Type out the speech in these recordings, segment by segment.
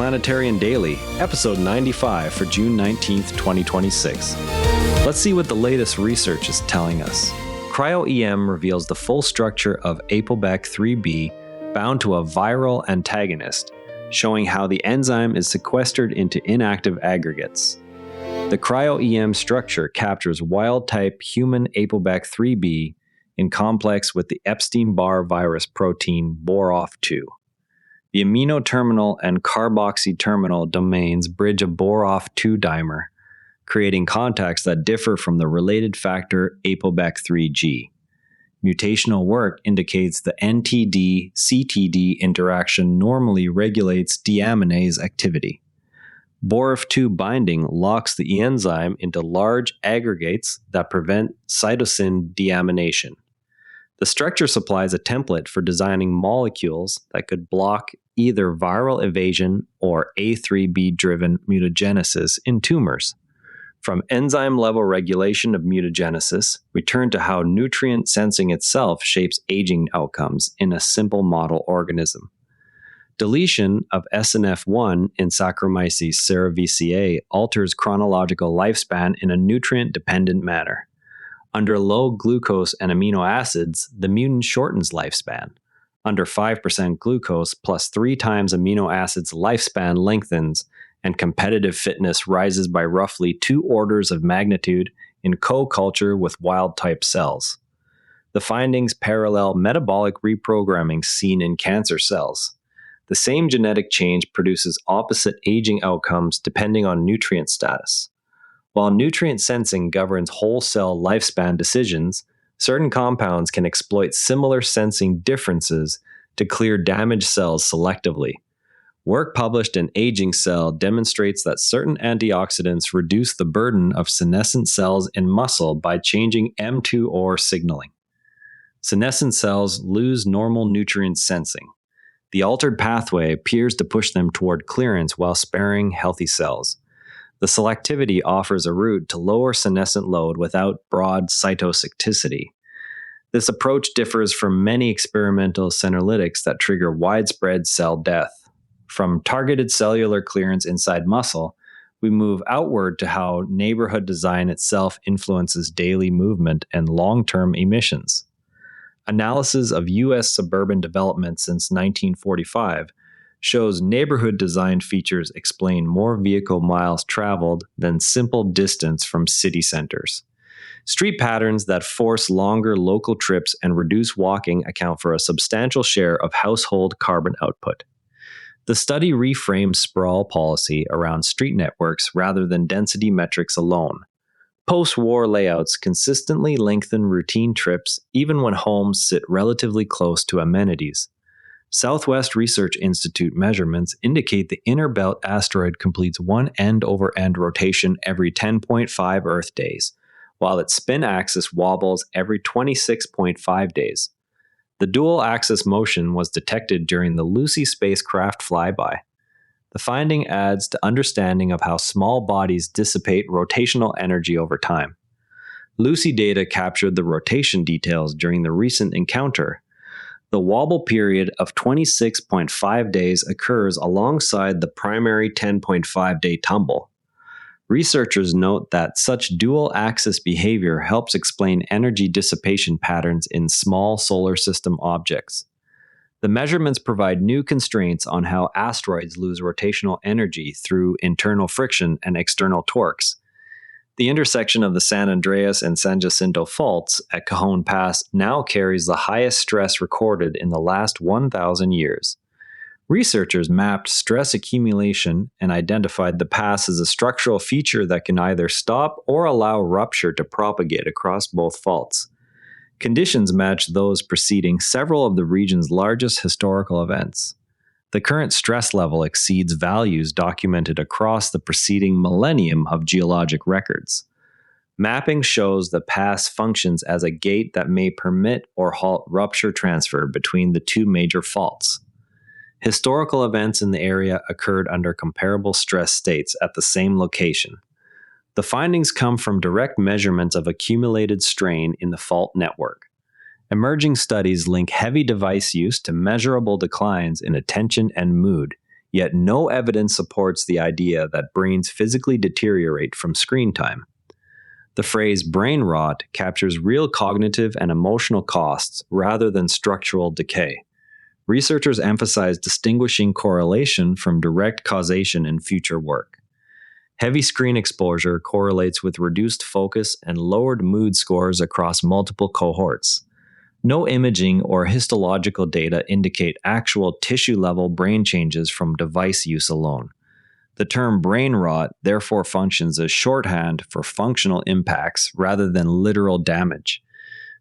Planetterrian Daily, episode 95 for June 19th, 2026. Let's see what the latest research is telling us. Cryo-EM reveals the full structure of APOBEC3B bound to a viral antagonist, showing how the enzyme is sequestered into inactive aggregates. The Cryo-EM structure captures wild-type human APOBEC3B in complex with the Epstein-Barr virus protein bioRxiv. The amino terminal and carboxy terminal domains bridge a bioRxiv dimer, creating contacts that differ from the related factor APOBEC3G. Mutational work indicates the NTD-CTD interaction normally regulates deaminase activity. bioRxiv binding locks the enzyme into large aggregates that prevent cytosine deamination. The structure supplies a template for designing molecules that could block either viral evasion or A3B-driven mutagenesis in tumors. From enzyme-level regulation of mutagenesis, we turn to how nutrient sensing itself shapes aging outcomes in a simple model organism. Deletion of SNF1 in Saccharomyces cerevisiae alters chronological lifespan in a nutrient-dependent manner. Under low glucose and amino acids, the mutant shortens lifespan. Under 5% glucose plus 3 times amino acids, lifespan lengthens, and competitive fitness rises by roughly 2 orders of magnitude in co-culture with wild-type cells. The findings parallel metabolic reprogramming seen in cancer cells. The same genetic change produces opposite aging outcomes depending on nutrient status. While nutrient sensing governs whole cell lifespan decisions, certain compounds can exploit similar sensing differences to clear damaged cells selectively. Work published in Aging Cell demonstrates that certain antioxidants reduce the burden of senescent cells in muscle by changing M2-OR signaling. Senescent cells lose normal nutrient sensing. The altered pathway appears to push them toward clearance while sparing healthy cells. The selectivity offers a route to lower senescent load without broad cytotoxicity. This approach differs from many experimental senolytics that trigger widespread cell death. From targeted cellular clearance inside muscle, we move outward to how neighborhood design itself influences daily movement and long-term emissions. Analysis of U.S. suburban development since 1945 shows neighborhood design features explain more vehicle miles traveled than simple distance from city centers. Street patterns that force longer local trips and reduce walking account for a substantial share of household carbon output. The study reframed sprawl policy around street networks rather than density metrics alone. Post-war layouts consistently lengthen routine trips even when homes sit relatively close to amenities. Southwest Research Institute measurements indicate the inner belt asteroid completes one end-over-end rotation every 10.5 Earth days, while its spin axis wobbles every 26.5 days. The dual-axis motion was detected during the Lucy spacecraft flyby. The finding adds to understanding of how small bodies dissipate rotational energy over time. Lucy data captured the rotation details during the recent encounter. The wobble period of 26.5 days occurs alongside the primary 10.5-day tumble. Researchers note that such dual-axis behavior helps explain energy dissipation patterns in small solar system objects. The measurements provide new constraints on how asteroids lose rotational energy through internal friction and external torques. The intersection of the San Andreas and San Jacinto faults at Cajon Pass now carries the highest stress recorded in the last 1,000 years. Researchers mapped stress accumulation and identified the pass as a structural feature that can either stop or allow rupture to propagate across both faults. Conditions match those preceding several of the region's largest historical events. The current stress level exceeds values documented across the preceding millennium of geologic records. Mapping shows the pass functions as a gate that may permit or halt rupture transfer between the two major faults. Historical events in the area occurred under comparable stress states at the same location. The findings come from direct measurements of accumulated strain in the fault network. Emerging studies link heavy device use to measurable declines in attention and mood, yet no evidence supports the idea that brains physically deteriorate from screen time. The phrase brain rot captures real cognitive and emotional costs rather than structural decay. Researchers emphasize distinguishing correlation from direct causation in future work. Heavy screen exposure correlates with reduced focus and lowered mood scores across multiple cohorts. No imaging or histological data indicate actual tissue-level brain changes from device use alone. The term brain rot therefore functions as shorthand for functional impacts rather than literal damage.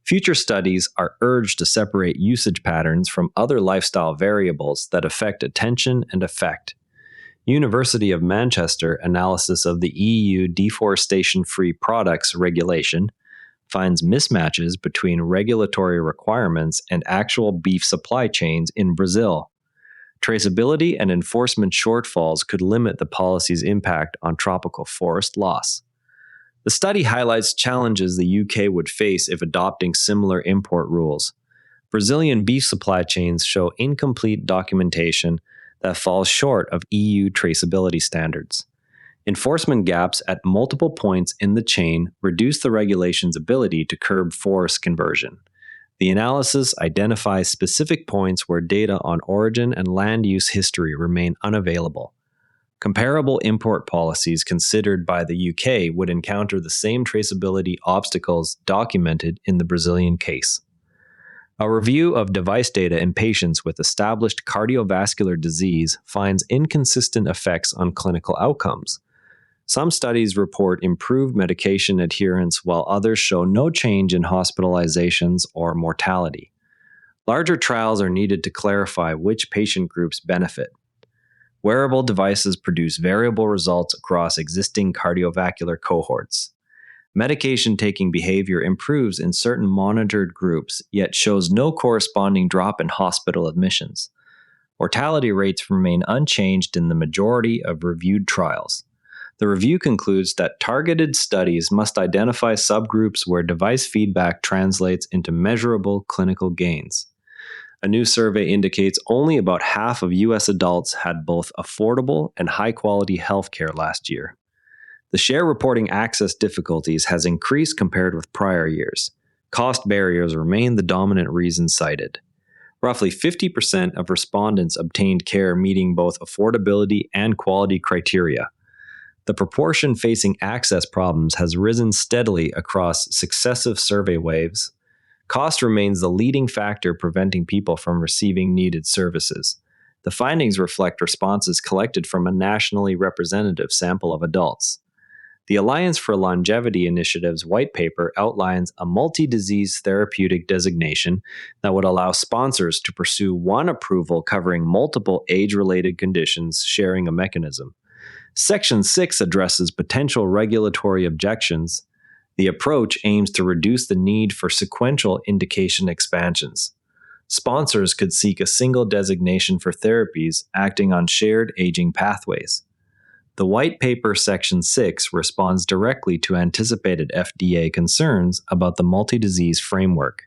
Future studies are urged to separate usage patterns from other lifestyle variables that affect attention and affect. University of Manchester analysis of the EU deforestation-free products regulation finds mismatches between regulatory requirements and actual beef supply chains in Brazil. Traceability and enforcement shortfalls could limit the policy's impact on tropical forest loss. The study highlights challenges the UK would face if adopting similar import rules. Brazilian beef supply chains show incomplete documentation that falls short of EU traceability standards. Enforcement gaps at multiple points in the chain reduce the regulation's ability to curb forest conversion. The analysis identifies specific points where data on origin and land use history remain unavailable. Comparable import policies considered by the UK would encounter the same traceability obstacles documented in the Brazilian case. A review of device data in patients with established cardiovascular disease finds inconsistent effects on clinical outcomes. Some studies report improved medication adherence while others show no change in hospitalizations or mortality. Larger trials are needed to clarify which patient groups benefit. Wearable devices produce variable results across existing cardiovascular cohorts. Medication-taking behavior improves in certain monitored groups, yet shows no corresponding drop in hospital admissions. Mortality rates remain unchanged in the majority of reviewed trials. The review concludes that targeted studies must identify subgroups where device feedback translates into measurable clinical gains. A new survey indicates only about half of U.S. adults had both affordable and high-quality health care last year. The share reporting access difficulties has increased compared with prior years. Cost barriers remain the dominant reason cited. Roughly 50% of respondents obtained care meeting both affordability and quality criteria. The proportion facing access problems has risen steadily across successive survey waves. Cost remains the leading factor preventing people from receiving needed services. The findings reflect responses collected from a nationally representative sample of adults. The Alliance for Longevity Initiative's white paper outlines a multi-disease therapeutic designation that would allow sponsors to pursue one approval covering multiple age-related conditions sharing a mechanism. Section 6 addresses potential regulatory objections. The approach aims to reduce the need for sequential indication expansions. Sponsors could seek a single designation for therapies acting on shared aging pathways. The white paper Section 6 responds directly to anticipated FDA concerns about the multi-disease framework.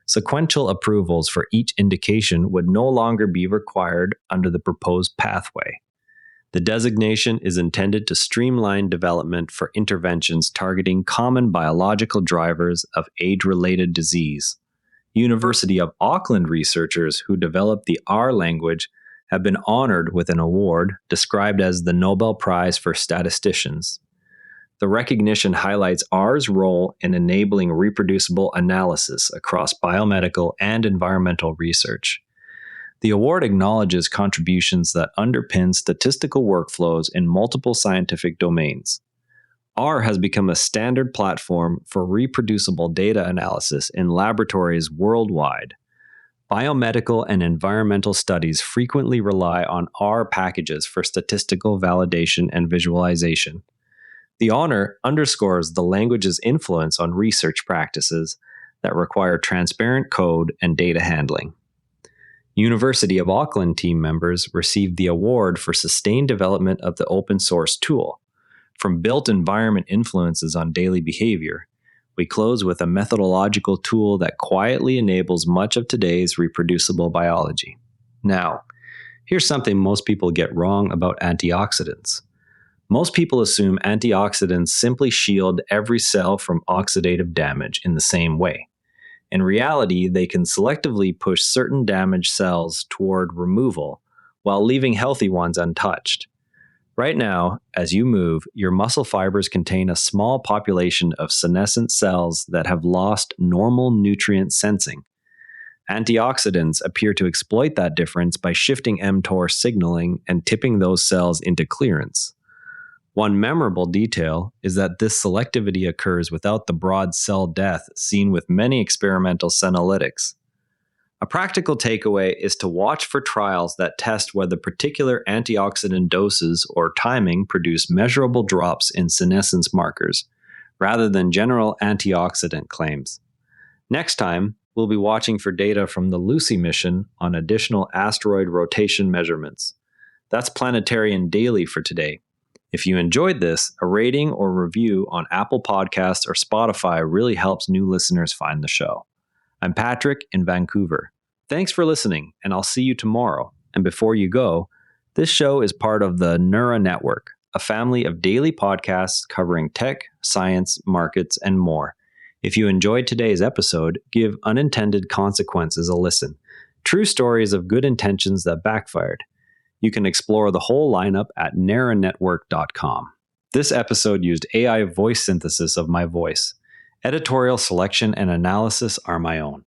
Sequential approvals for each indication would no longer be required under the proposed pathway. The designation is intended to streamline development for interventions targeting common biological drivers of age-related disease. University of Auckland researchers who developed the R language have been honored with an award described as the Nobel Prize for Statisticians. The recognition highlights R's role in enabling reproducible analysis across biomedical and environmental research. The award acknowledges contributions that underpin statistical workflows in multiple scientific domains. R has become a standard platform for reproducible data analysis in laboratories worldwide. Biomedical and environmental studies frequently rely on R packages for statistical validation and visualization. The honor underscores the language's influence on research practices that require transparent code and data handling. University of Auckland team members received the award for sustained development of the open source tool. From built environment influences on daily behavior, we close with a methodological tool that quietly enables much of today's reproducible biology. Now, Here's something most people get wrong about antioxidants. Most people assume antioxidants simply shield every cell from oxidative damage in the same way. In reality, they can selectively push certain damaged cells toward removal while leaving healthy ones untouched. Right now, as you move, your muscle fibers contain a small population of senescent cells that have lost normal nutrient sensing. Antioxidants appear to exploit that difference by shifting mTOR signaling and tipping those cells into clearance. One memorable detail is that this selectivity occurs without the broad cell death seen with many experimental senolytics. A practical takeaway is to watch for trials that test whether particular antioxidant doses or timing produce measurable drops in senescence markers, rather than general antioxidant claims. Next time, we'll be watching for data from the Lucy mission on additional asteroid rotation measurements. That's Planetterrian Daily for today. If you enjoyed this, a rating or review on Apple Podcasts or Spotify really helps new listeners find the show. I'm Patrick in Vancouver. Thanks for listening, and I'll see you tomorrow. And before you go, this show is part of the Neura Network, a family of daily podcasts covering tech, science, markets, and more. If you enjoyed today's episode, give Unintended Consequences a listen. True stories of good intentions that backfired. You can explore the whole lineup at neuranetwork.com. This episode used AI voice synthesis of my voice. Editorial selection and analysis are my own.